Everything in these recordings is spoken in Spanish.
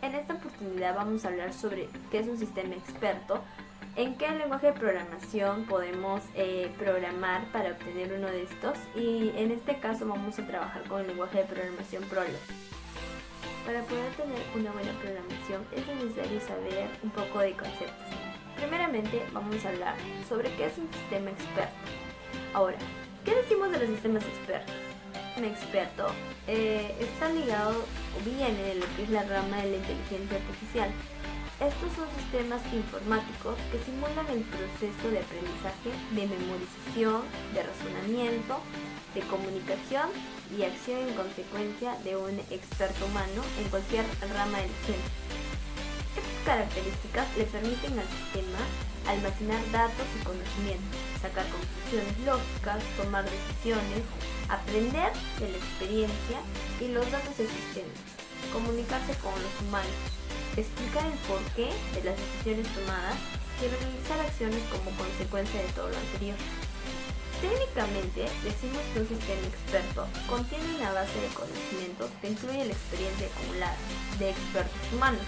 En esta oportunidad vamos a hablar sobre qué es un sistema experto, en qué lenguaje de programación podemos programar para obtener uno de estos, y en este caso vamos a trabajar con el lenguaje de programación Prolog. Para poder tener una buena programación es necesario saber un poco de conceptos. Primeramente vamos a hablar sobre qué es un sistema experto. Ahora, ¿qué decimos de los sistemas expertos? Un experto está ligado o viene de lo que es la rama de la inteligencia artificial. Estos son sistemas informáticos que simulan el proceso de aprendizaje, de memorización, de razonamiento, de comunicación y acción en consecuencia de un experto humano en cualquier rama de la ciencia. Estas características le permiten al sistema almacenar datos y conocimientos, sacar conclusiones lógicas, tomar decisiones, aprender de la experiencia y los datos existentes, comunicarse con los humanos, explicar el porqué de las decisiones tomadas y realizar acciones como consecuencia de todo lo anterior. Técnicamente, decimos que un sistema experto contiene una base de conocimientos que incluye la experiencia acumulada de expertos humanos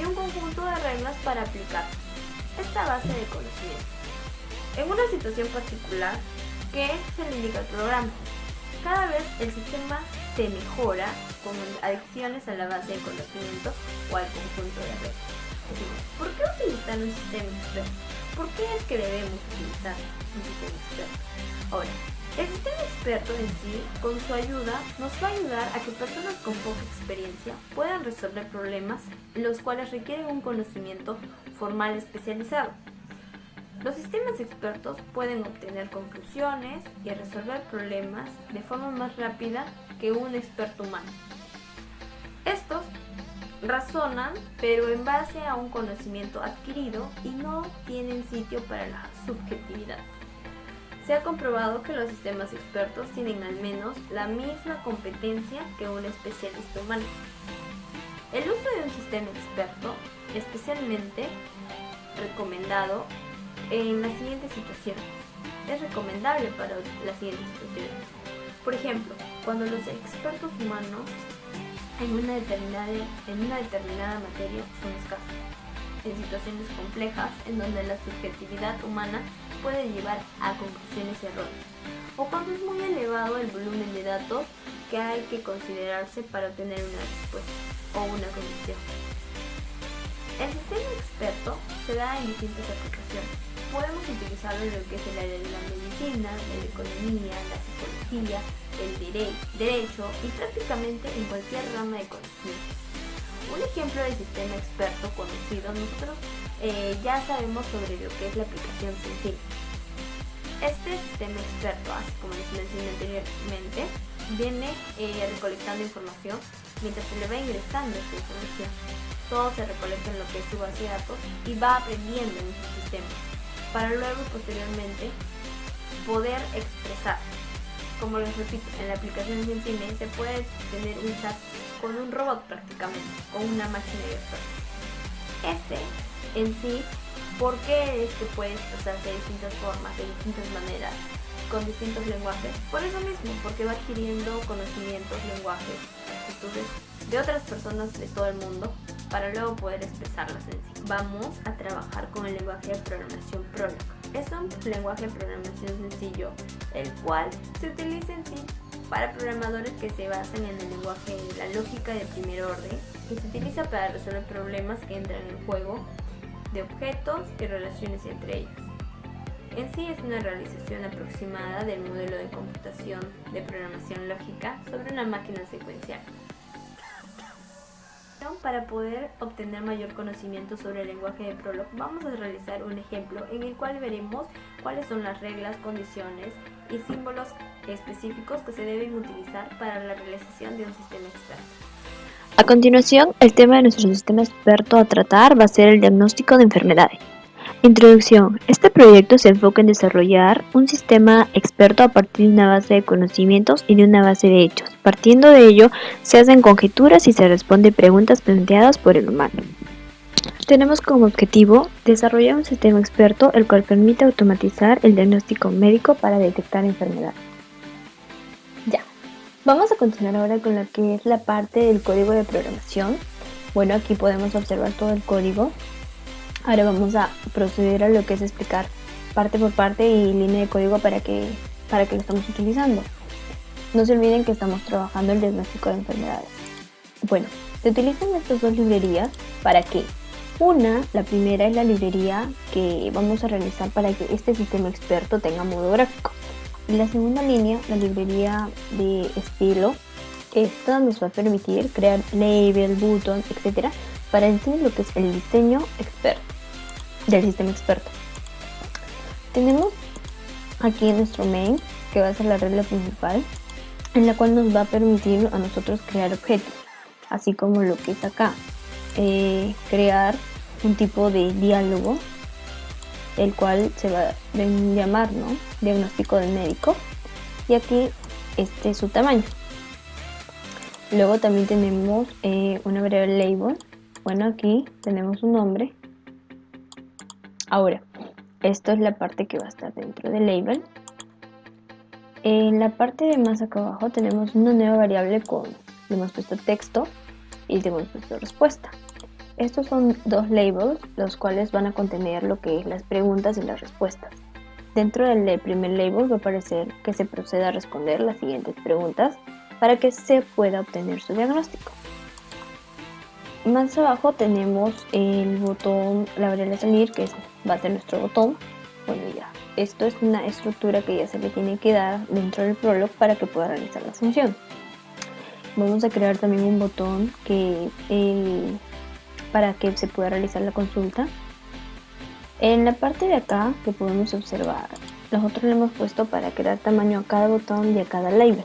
y un conjunto de reglas para aplicar esta base de conocimientos. En una situación particular, ¿qué se le indica al programa? Cada vez el sistema se mejora con adiciones a la base de conocimiento o al conjunto de reglas. Decimos, ¿por qué utilizar un sistema experto? ¿Por qué es que debemos utilizar un sistema experto? Ahora, el sistema experto en sí, con su ayuda, nos va a ayudar a que personas con poca experiencia puedan resolver problemas los cuales requieren un conocimiento formal especializado. Los sistemas expertos pueden obtener conclusiones y resolver problemas de forma más rápida que un experto humano. Estos razonan, pero en base a un conocimiento adquirido y no tienen sitio para la subjetividad. Se ha comprobado que los sistemas expertos tienen al menos la misma competencia que un especialista humano. El uso de un sistema experto es especialmente recomendado en las siguientes situaciones. Es recomendable para las siguientes situaciones. Por ejemplo, cuando los expertos humanos en una determinada materia son escasos. En situaciones complejas en donde la subjetividad humana puede llevar a conclusiones erróneas, o cuando es muy elevado el volumen de datos que hay que considerarse para obtener una respuesta o una conclusión. El sistema experto se da en distintas aplicaciones. Podemos utilizarlo en lo que es el área de la medicina, de la economía, la psicología, el derecho y prácticamente en cualquier rama de conocimiento. Un ejemplo de sistema experto conocido, nosotros ya sabemos sobre lo que es la aplicación sencilla. Este sistema experto, así como les mencioné anteriormente, viene recolectando información mientras se le va ingresando esta información. Todo se recolecta en lo que es su base de datos y va aprendiendo en su sistema, para luego posteriormente poder expresar. Como les repito, en la aplicación de cine se puede tener un chat con un robot prácticamente, con una máquina virtual. Este en sí, ¿por qué es que puede expresarse de distintas formas, de distintas maneras, con distintos lenguajes? Por eso mismo, porque va adquiriendo conocimientos, lenguajes, actitudes de otras personas de todo el mundo para luego poder expresarlas en sí. Vamos a trabajar con el lenguaje de programación Prolog. Es un lenguaje de programación sencillo, el cual se utiliza en sí para programadores que se basan en el lenguaje de la lógica de primer orden, que se utiliza para resolver problemas que entran en juego de objetos y relaciones entre ellos. En sí es una realización aproximada del modelo de computación de programación lógica sobre una máquina secuencial. Para poder obtener mayor conocimiento sobre el lenguaje de Prolog, vamos a realizar un ejemplo en el cual veremos cuáles son las reglas, condiciones y símbolos específicos que se deben utilizar para la realización de un sistema experto. A continuación, el tema de nuestro sistema experto a tratar va a ser el diagnóstico de enfermedades. Introducción. Este proyecto se enfoca en desarrollar un sistema experto a partir de una base de conocimientos y de una base de hechos. Partiendo de ello, se hacen conjeturas y se responden preguntas planteadas por el humano. Tenemos como objetivo desarrollar un sistema experto el cual permite automatizar el diagnóstico médico para detectar enfermedades. Vamos a continuar ahora con lo que es la parte del código de programación. Bueno, aquí podemos observar todo el código. Ahora vamos a proceder a lo que es explicar parte por parte y línea de código para que lo estamos utilizando. No se olviden que estamos trabajando el diagnóstico de enfermedades. Bueno, se utilizan estas dos librerías para que la primera es la librería que vamos a realizar para que este sistema experto tenga modo gráfico. Y la segunda línea, la librería de estilo, esta nos va a permitir crear label, buttons, etcétera, para decir lo que es el diseño experto del sistema experto. Tenemos aquí nuestro main, que va a ser la regla principal, en la cual nos va a permitir a nosotros crear objetos, así como lo que es acá, crear un tipo de diálogo, el cual se va a llamar, ¿no?, diagnóstico del médico, y aquí este es su tamaño. Luego también tenemos una variable label. Bueno, aquí tenemos un nombre. Ahora, esto es la parte que va a estar dentro del label. En la parte de más acá abajo tenemos una nueva variable le hemos puesto texto y le hemos puesto respuesta. Estos son dos labels, los cuales van a contener lo que es las preguntas y las respuestas. Dentro del primer label va a aparecer que se proceda a responder las siguientes preguntas para que se pueda obtener su diagnóstico. Más abajo tenemos el botón, la variable salir, que va a ser nuestro botón. Bueno, ya, esto es una estructura que ya se le tiene que dar dentro del Prolog para que pueda realizar la función. Vamos a crear también un botón para que se pueda realizar la consulta. En la parte de acá que podemos observar, nosotros le hemos puesto para crear tamaño a cada botón y a cada label.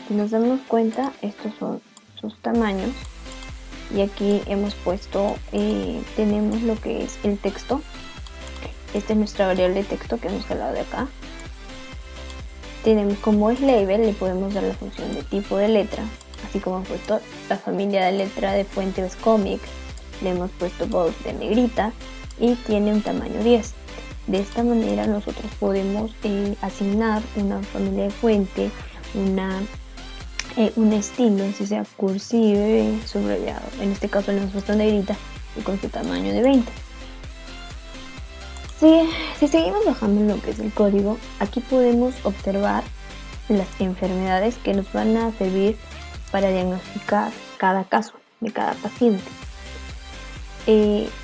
Si nos damos cuenta, estos son sus tamaños. Y aquí hemos puesto, tenemos lo que es el texto. Esta es nuestra variable de texto que hemos jalado de acá. Tenemos, como es label, le podemos dar la función de tipo de letra, así como hemos puesto la familia de letra de fuente es comic, le hemos puesto bold de negrita y tiene un tamaño 10. De esta manera nosotros podemos asignar una familia de fuente, un estilo, si sea cursive, subrayado. En este caso le hemos puesto negrita y con su tamaño de 20. Si seguimos bajando en lo que es el código, aquí podemos observar las enfermedades que nos van a servir para diagnosticar cada caso de cada paciente.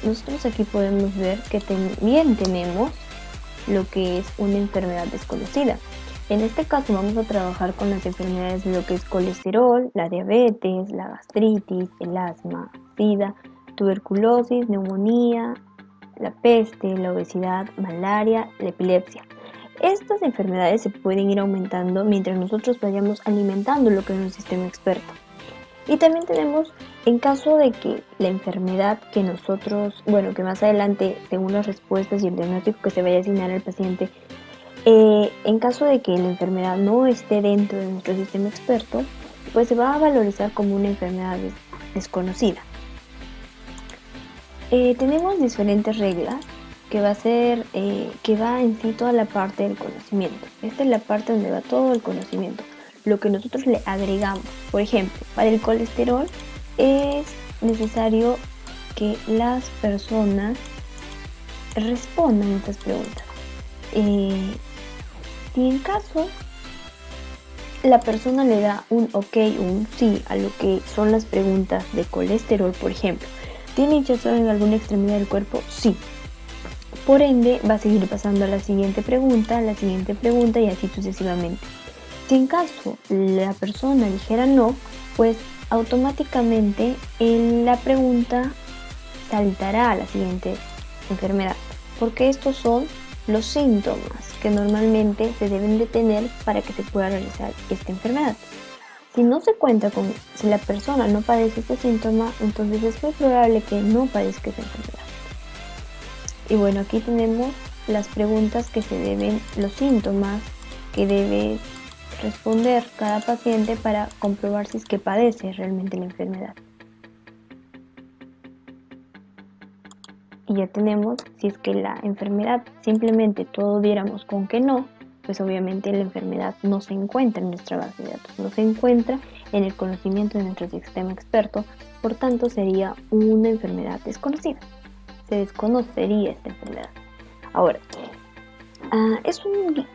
Nosotros aquí podemos ver que también tenemos lo que es una enfermedad desconocida. En este caso vamos a trabajar con las enfermedades de lo que es colesterol, la diabetes, la gastritis, el asma, sida, tuberculosis, neumonía, la peste, la obesidad, malaria, la epilepsia. Estas enfermedades se pueden ir aumentando mientras nosotros vayamos alimentando lo que es un sistema experto. Y también tenemos, en caso de que la enfermedad que que más adelante, según las respuestas y el diagnóstico que se vaya a asignar al paciente, en caso de que la enfermedad no esté dentro de nuestro sistema experto, pues se va a valorizar como una enfermedad desconocida. Tenemos diferentes reglas que va en sí toda la parte del conocimiento. Esta es la parte donde va todo el conocimiento, lo que nosotros le agregamos. Por ejemplo, para el colesterol es necesario que las personas respondan a estas preguntas. Si en caso la persona le da un ok o un sí a lo que son las preguntas de colesterol, por ejemplo, ¿tiene hinchazón en alguna extremidad del cuerpo? Sí. Por ende, va a seguir pasando a la siguiente pregunta y así sucesivamente. Si en caso la persona dijera no, pues automáticamente la pregunta saltará a la siguiente enfermedad, porque estos son los síntomas que normalmente se deben de tener para que se pueda realizar esta enfermedad. Si la persona no padece este síntoma, entonces es muy probable que no padezca esta enfermedad. Y bueno, aquí tenemos las preguntas los síntomas que debe responder cada paciente para comprobar si es que padece realmente la enfermedad. Y ya tenemos, si es que la enfermedad simplemente todo diéramos con que no, pues obviamente la enfermedad no se encuentra en nuestra base de datos, no se encuentra en el conocimiento de nuestro sistema experto, por tanto sería una enfermedad desconocida. Se desconocería esta enfermedad. Ahora,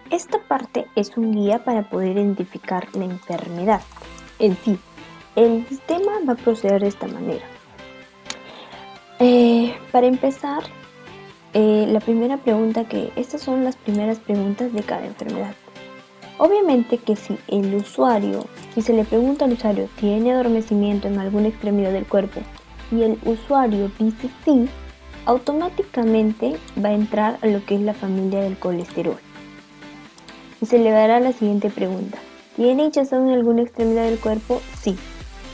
esta parte es un guía para poder identificar la enfermedad en sí. El sistema va a proceder de esta manera. Para empezar, estas son las primeras preguntas de cada enfermedad. Obviamente que si se le pregunta al usuario, ¿tiene adormecimiento en alguna extremidad del cuerpo? Y el usuario dice sí, automáticamente va a entrar a lo que es la familia del colesterol. Y se le dará la siguiente pregunta, ¿tiene hinchazón en alguna extremidad del cuerpo? Sí.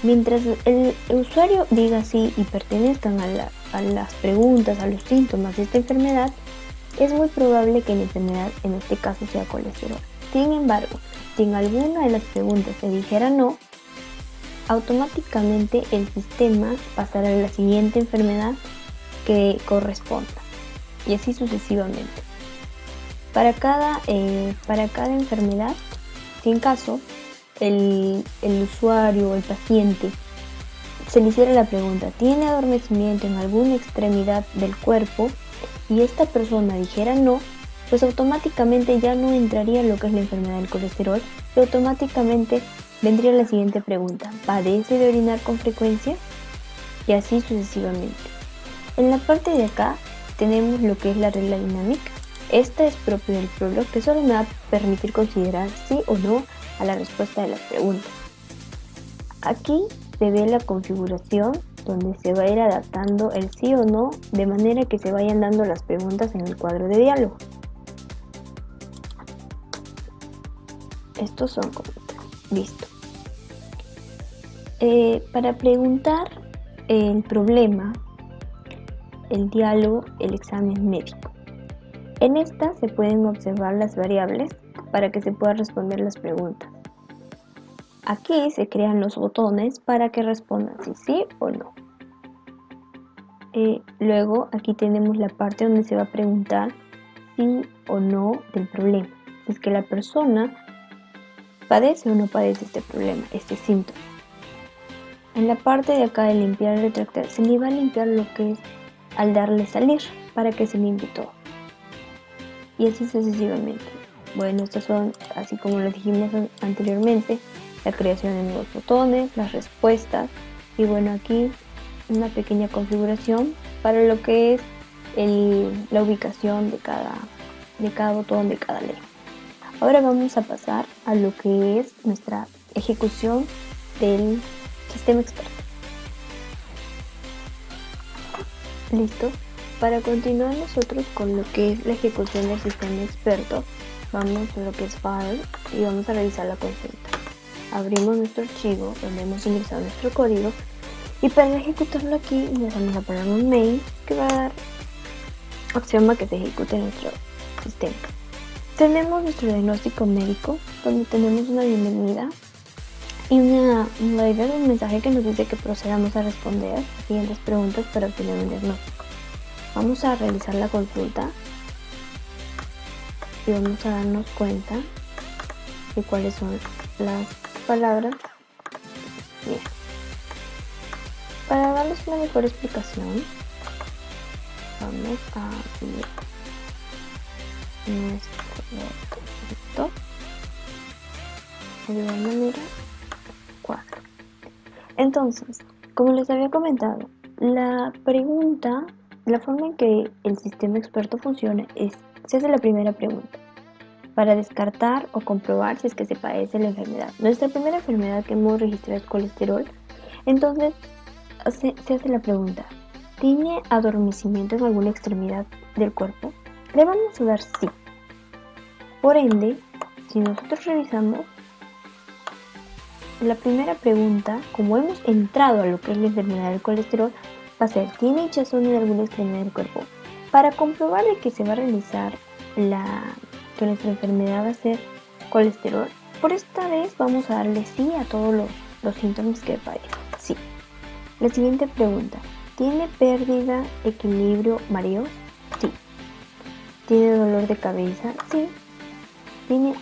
Mientras el usuario diga sí y pertenezcan a las preguntas, a los síntomas de esta enfermedad, es muy probable que la enfermedad en este caso sea colesterol. Sin embargo, si en alguna de las preguntas se dijera no, automáticamente el sistema pasará a la siguiente enfermedad que corresponda, y así sucesivamente. Para cada enfermedad, si en caso el usuario o el paciente se le hiciera la pregunta, ¿tiene adormecimiento en alguna extremidad del cuerpo? Y esta persona dijera no, pues automáticamente ya no entraría en lo que es la enfermedad del colesterol y automáticamente vendría la siguiente pregunta, ¿padece de orinar con frecuencia? Y así sucesivamente. En la parte de acá tenemos lo que es la regla dinámica. Esta es propia del PROLOG, que solo me va a permitir considerar sí o no a la respuesta de las preguntas. Aquí se ve la configuración donde se va a ir adaptando el sí o no de manera que se vayan dando las preguntas en el cuadro de diálogo. Estos son comentarios. Listo. Para preguntar el problema, el diálogo, el examen médico. En esta se pueden observar las variables para que se pueda responder las preguntas. Aquí se crean los botones para que respondan si sí o no. Luego aquí tenemos la parte donde se va a preguntar sí o no del problema. Si es que la persona padece o no padece este problema, este síntoma. En la parte de acá de limpiar y retractar, se le va a limpiar lo que es al darle salir para que se limpie todo. Y así sucesivamente. Bueno, estos son, así como lo dijimos anteriormente, la creación de nuevos botones, las respuestas y bueno, aquí una pequeña configuración para lo que es la ubicación de cada botón, de cada ley. Ahora vamos a pasar a lo que es nuestra ejecución del sistema experto. Listo. Para continuar nosotros con lo que es la ejecución del sistema experto, vamos a lo que es File y vamos a realizar la consulta. Abrimos nuestro archivo donde hemos ingresado nuestro código y para ejecutarlo aquí le vamos a poner un main que va a dar opción a que se ejecute nuestro sistema. Tenemos nuestro diagnóstico médico donde tenemos una bienvenida y un mensaje que nos dice que procedamos a responder las siguientes preguntas para obtener un diagnóstico. Vamos a realizar la consulta y vamos a darnos cuenta de cuáles son las palabras. Bien. Para darles una mejor explicación, vamos a abrir nuestro documento de igual manera 4. Entonces, como les había comentado, la forma en que el sistema experto funciona es, se hace la primera pregunta para descartar o comprobar si es que se padece la enfermedad. Nuestra primera enfermedad que hemos registrado es colesterol, entonces se hace la pregunta, ¿tiene adormecimiento en alguna extremidad del cuerpo? Le vamos a dar sí. Por ende, si nosotros revisamos la primera pregunta, como hemos entrado a lo que es la enfermedad del colesterol, va a ser, ¿tiene hinchazón en alguna extremidad del cuerpo? Para comprobar de que se va a realizar que nuestra enfermedad va a ser colesterol, por esta vez vamos a darle sí a todos los síntomas que padece. Sí. La siguiente pregunta, ¿tiene pérdida, equilibrio, mareos? Sí. ¿Tiene dolor de cabeza? Sí. ¿Tiene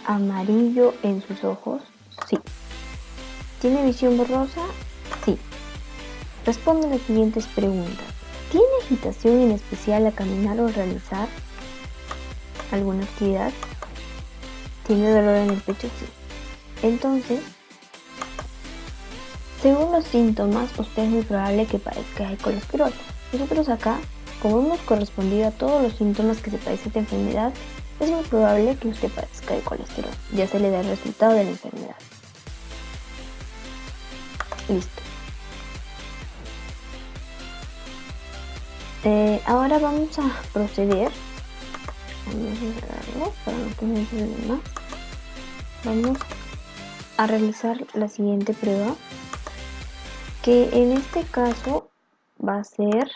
amarillo en sus ojos? Sí. ¿Tiene visión borrosa? Sí. Responde las siguientes preguntas. ¿Tiene agitación en especial al caminar o realizar alguna actividad? ¿Tiene dolor en el pecho? Sí. Entonces, según los síntomas, usted es muy probable que padezca de colesterol. Nosotros acá, como hemos correspondido a todos los síntomas que se padece de enfermedad, es muy probable que usted padezca de colesterol. Ya se le da el resultado de la enfermedad. Listo. Ahora vamos a proceder. Vamos a cerrarlo para no tener problemas. Vamos a realizar la siguiente prueba, que en este caso va a ser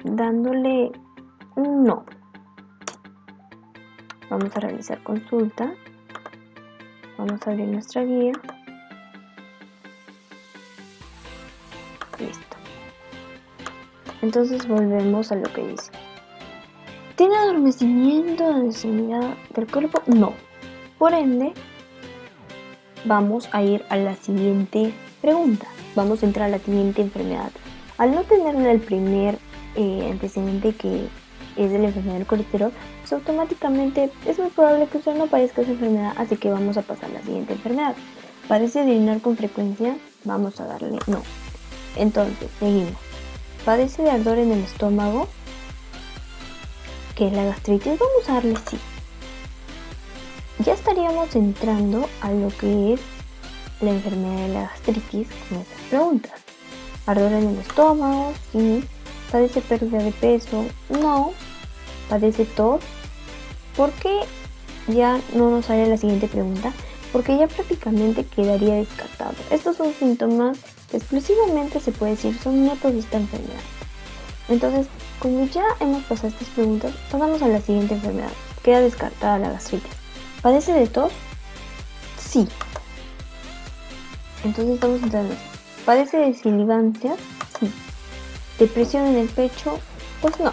dándole un no. Vamos a realizar consulta. Vamos a abrir nuestra guía. Listo. Entonces volvemos a lo que dice. ¿Tiene adormecimiento de extremidad del cuerpo? No. Por ende, vamos a ir a la siguiente pregunta. Vamos a entrar a la siguiente enfermedad. Al no tener el primer antecedente, que es de la enfermedad del colesterol, pues automáticamente es muy probable que usted no padezca esa enfermedad, así que vamos a pasar a la siguiente enfermedad. ¿Padece de orinar con frecuencia? Vamos a darle no. Entonces, seguimos. ¿Padece de ardor en el estómago, que es la gastritis? Vamos a darle sí. Ya estaríamos entrando a lo que es la enfermedad de la gastritis con estas preguntas. ¿Ardor en el estómago? Sí. ¿Padece pérdida de peso? No. ¿Padece tos? ¿Por qué ya no nos sale la siguiente pregunta? Porque ya prácticamente quedaría descartado. Estos son síntomas que exclusivamente se puede decir son netos de esta enfermedad. Entonces, como ya hemos pasado estas preguntas, pasamos a la siguiente enfermedad. Queda descartada la gastritis. ¿Padece de tos? Sí. Entonces estamos entrando. ¿Padece de sibilancias? Sí. ¿Depresión en el pecho? Pues no.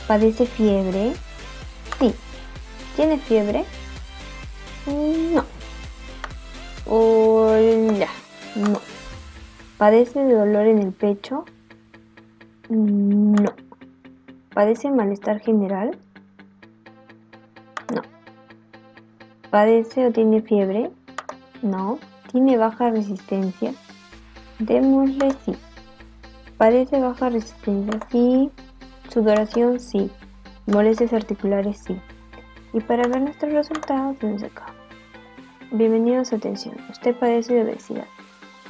¿Padece fiebre? Sí. ¿Tiene fiebre? No. Hola. No. ¿Padece de dolor en el pecho? No. ¿Padece malestar general? No. ¿Padece o tiene fiebre? No. ¿Tiene baja resistencia? Démosle sí. ¿Padece baja resistencia? Sí. ¿Sudoración? Sí. ¿Molestias articulares? Sí. Y para ver nuestros resultados, tenemos acá. Bienvenidos a atención. Usted padece de obesidad.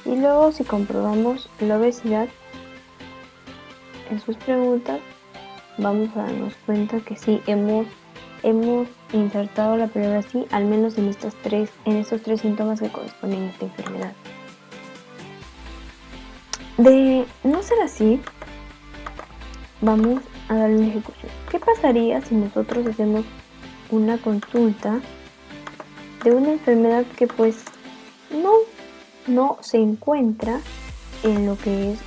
Y luego, si comprobamos la obesidad en sus preguntas, vamos a darnos cuenta que sí hemos insertado la palabra sí, al menos en estos tres síntomas que corresponden a esta enfermedad. De no ser así, vamos a darle una ejecución. ¿Qué pasaría si nosotros hacemos una consulta de una enfermedad que pues no se encuentra en lo que es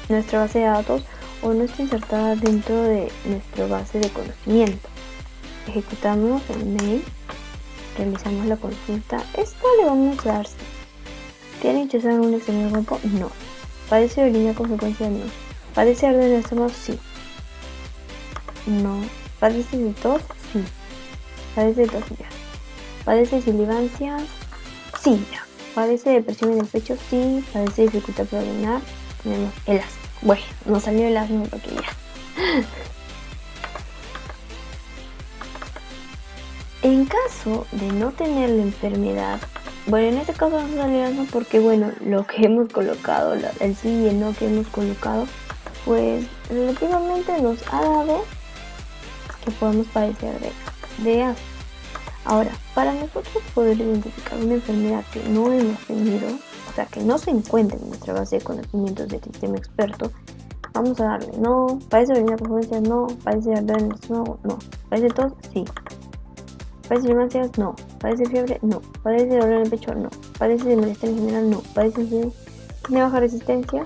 nuestra base de datos o no está insertada dentro de nuestra base de conocimiento? Ejecutamos el mail, realizamos la consulta. Esto le vamos a dar sí. ¿Tiene hinchazón en un extremo del cuerpo? No. ¿Padece de orina con frecuencia? No. ¿Padece de ardor en el estómago? Sí. No. ¿Padece de tos? Sí. ¿Padece de tos? Ya. ¿Padece de sibilancias? Sí, ya. ¿Padece de depresión en el pecho? Sí. ¿Padece de dificultad para orinar? Tenemos el asma. Bueno, nos salió el asma porque ya. En caso de no tener la enfermedad, bueno, en este caso no salió el asma porque, bueno, lo que hemos colocado, el sí y el no que hemos colocado, pues relativamente nos ha dado que podemos padecer de asma. Ahora, para nosotros poder identificar una enfermedad que no hemos tenido, o sea, que no se encuentra en nuestra base de conocimientos del sistema experto, vamos a darle no. ¿Padece de orina con frecuencia? No. ¿Padece de ardor en el estómago? No. ¿Padece de tos? Sí. ¿Padece de sibilancias? No. ¿Padece de fiebre? No. ¿Padece de dolor en el pecho? No. ¿Padece de malestar en general? No. ¿Padece de ¿tiene baja resistencia?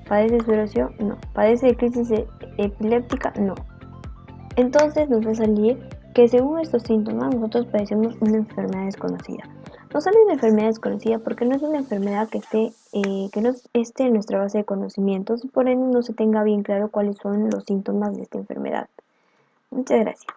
¿Padece de sudoración? No. ¿Padece de crisis epiléptica? No. Entonces nos va a salir que según estos síntomas nosotros padecemos una enfermedad desconocida. No solo una enfermedad desconocida porque no es una enfermedad que no esté en nuestra base de conocimientos y por ende no se tenga bien claro cuáles son los síntomas de esta enfermedad. Muchas gracias.